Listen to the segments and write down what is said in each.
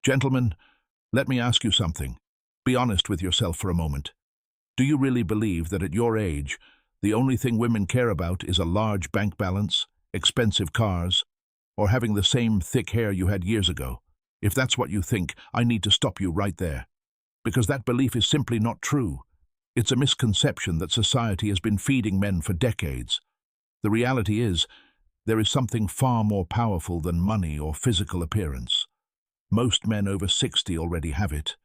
Gentlemen, let me ask you something. Be honest with yourself for a moment. Do you really believe that at your age, the only thing women care about is a large bank balance, expensive cars, or having the same thick hair you had years ago? If that's what you think, I need to stop you right there. Because that belief is simply not true. It's a misconception that society has been feeding men for decades. The reality is, there is something far more powerful than money or physical appearance. Most men over 60 already have it,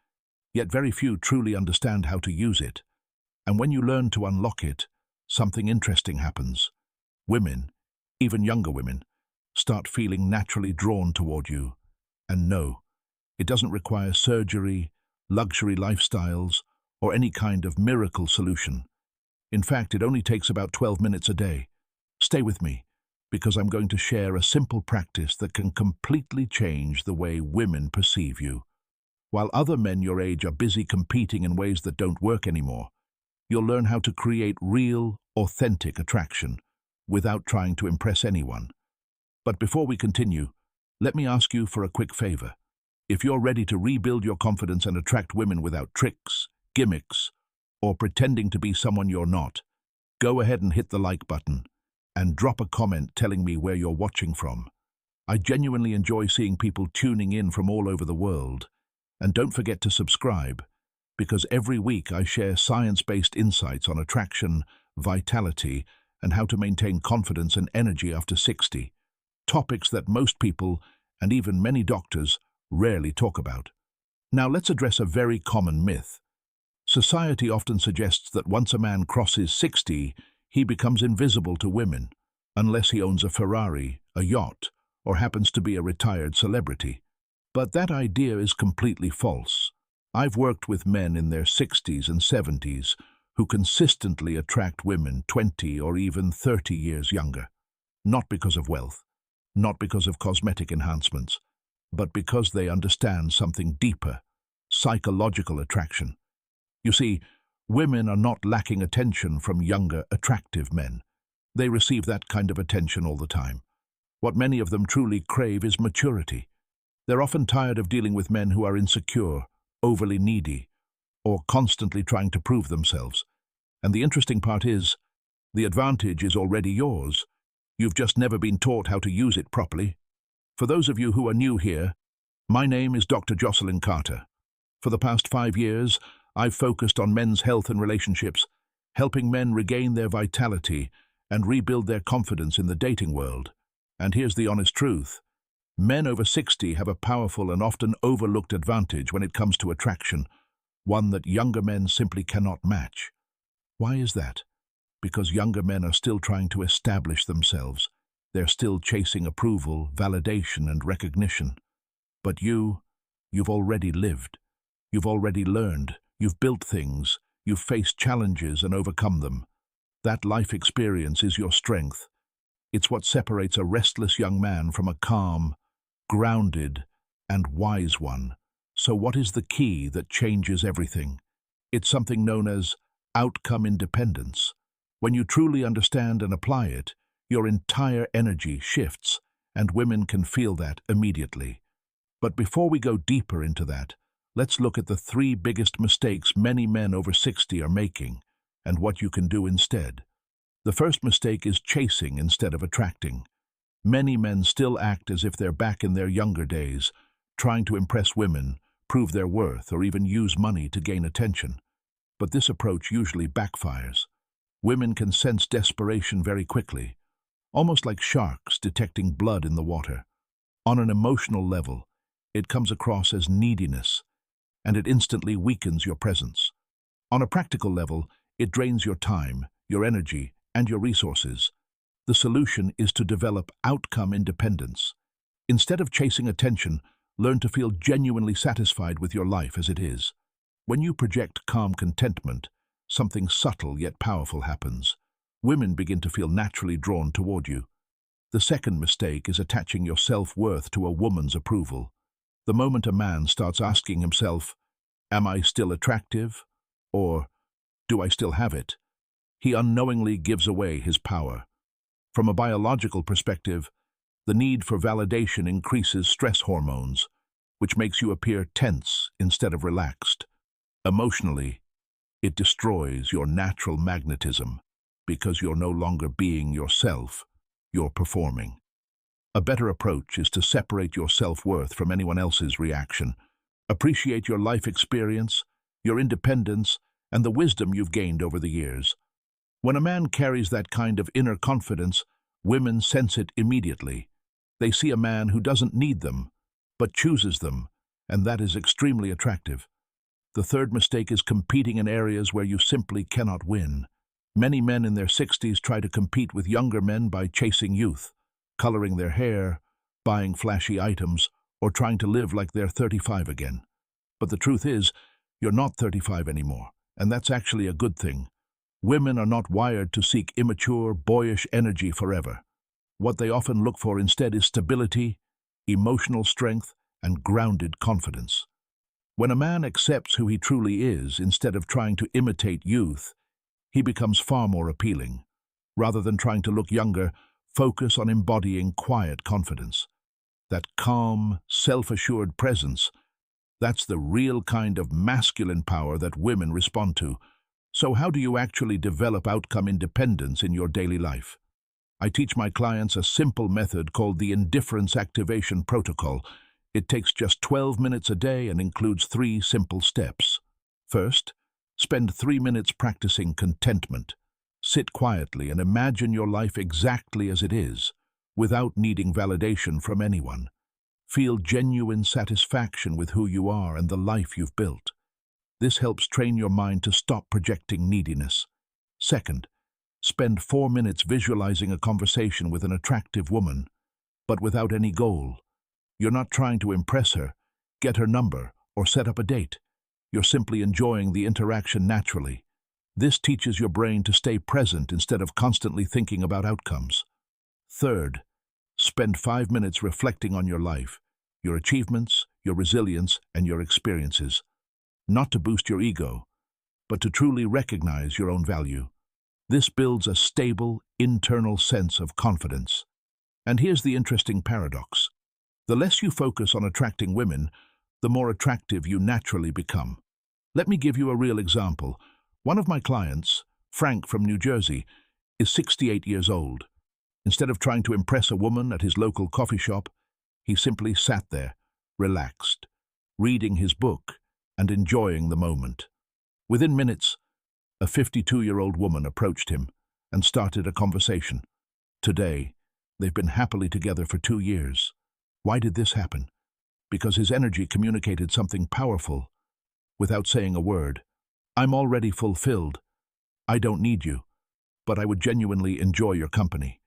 yet very few truly understand how to use it. And when you learn to unlock it, something interesting happens. Women, even younger women, start feeling naturally drawn toward you. And no, it doesn't require surgery, luxury lifestyles, or any kind of miracle solution. In fact, it only takes about 12 minutes a day. Stay with me, because I'm going to share a simple practice that can completely change the way women perceive you. While other men your age are busy competing in ways that don't work anymore, you'll learn how to create real, authentic attraction without trying to impress anyone. But before we continue, let me ask you for a quick favor. If you're ready to rebuild your confidence and attract women without tricks, gimmicks, or pretending to be someone you're not, go ahead and hit the like button and drop a comment telling me where you're watching from. I genuinely enjoy seeing people tuning in from all over the world. And don't forget to subscribe, because every week I share science-based insights on attraction, vitality, and how to maintain confidence and energy after 60, topics that most people, and even many doctors, rarely talk about. Now let's address a very common myth. Society often suggests that once a man crosses 60, he becomes invisible to women, unless he owns a Ferrari, a yacht, or happens to be a retired celebrity. But that idea is completely false. I've worked with men in their 60s and 70s who consistently attract women 20 or even 30 years younger. Not because of wealth, not because of cosmetic enhancements, but because they understand something deeper, psychological attraction. You see, women are not lacking attention from younger, attractive men. They receive that kind of attention all the time. What many of them truly crave is maturity. They're often tired of dealing with men who are insecure, overly needy, or constantly trying to prove themselves. And the interesting part is, the advantage is already yours. You've just never been taught how to use it properly. For those of you who are new here, my name is Dr. Jocelyn Carter. For the past 5 years, I've focused on men's health and relationships, helping men regain their vitality and rebuild their confidence in the dating world. And here's the honest truth. Men over 60 have a powerful and often overlooked advantage when it comes to attraction, one that younger men simply cannot match. Why is that? Because younger men are still trying to establish themselves. They're still chasing approval, validation, and recognition. But you've already lived. You've already learned. You've built things. You've faced challenges and overcome them. That life experience is your strength. It's what separates a restless young man from a calm, grounded, and wise one. So what is the key that changes everything? It's something known as outcome independence. When you truly understand and apply it, your entire energy shifts, and women can feel that immediately. But before we go deeper into that, let's look at the 3 biggest mistakes many men over 60 are making, and what you can do instead. The first mistake is chasing instead of attracting. Many men still act as if they're back in their younger days, trying to impress women, prove their worth, or even use money to gain attention. But this approach usually backfires. Women can sense desperation very quickly, almost like sharks detecting blood in the water. On an emotional level, it comes across as neediness, and it instantly weakens your presence. On a practical level, it drains your time, your energy, and your resources. The solution is to develop outcome independence. Instead of chasing attention, learn to feel genuinely satisfied with your life as it is. When you project calm contentment, something subtle yet powerful happens. Women begin to feel naturally drawn toward you. The second mistake is attaching your self-worth to a woman's approval. The moment a man starts asking himself, "Am I still attractive?" or "Do I still have it?" he unknowingly gives away his power. From a biological perspective, the need for validation increases stress hormones, which makes you appear tense instead of relaxed. Emotionally, it destroys your natural magnetism because you're no longer being yourself, you're performing. A better approach is to separate your self-worth from anyone else's reaction. Appreciate your life experience, your independence, and the wisdom you've gained over the years. When a man carries that kind of inner confidence, women sense it immediately. They see a man who doesn't need them, but chooses them, and that is extremely attractive. The third mistake is competing in areas where you simply cannot win. Many men in their 60s try to compete with younger men by chasing youth, coloring their hair, buying flashy items, or trying to live like they're 35 again. But the truth is, you're not 35 anymore, and that's actually a good thing. Women are not wired to seek immature, boyish energy forever. What they often look for instead is stability, emotional strength, and grounded confidence. When a man accepts who he truly is instead of trying to imitate youth, he becomes far more appealing. Rather than trying to look younger, focus on embodying quiet confidence. That calm, self-assured presence, that's the real kind of masculine power that women respond to. So how do you actually develop outcome independence in your daily life? I teach my clients a simple method called the Indifference Activation Protocol. It takes just 12 minutes a day and includes 3 simple steps. First, spend 3 minutes practicing contentment. Sit quietly and imagine your life exactly as it is, without needing validation from anyone. Feel genuine satisfaction with who you are and the life you've built. This helps train your mind to stop projecting neediness. Second, spend 4 minutes visualizing a conversation with an attractive woman, but without any goal. You're not trying to impress her, get her number, or set up a date. You're simply enjoying the interaction naturally. This teaches your brain to stay present instead of constantly thinking about outcomes. Third, spend 5 minutes reflecting on your life, your achievements, your resilience, and your experiences. Not to boost your ego, but to truly recognize your own value. This builds a stable, internal sense of confidence. And here's the interesting paradox. The less you focus on attracting women, the more attractive you naturally become. Let me give you a real example. One of my clients, Frank from New Jersey, is 68 years old. Instead of trying to impress a woman at his local coffee shop, he simply sat there, relaxed, reading his book and enjoying the moment. Within minutes, a 52-year-old woman approached him and started a conversation. Today, they've been happily together for 2 years. Why did this happen? Because his energy communicated something powerful. Without saying a word, I'm already fulfilled. I don't need you, but I would genuinely enjoy your company.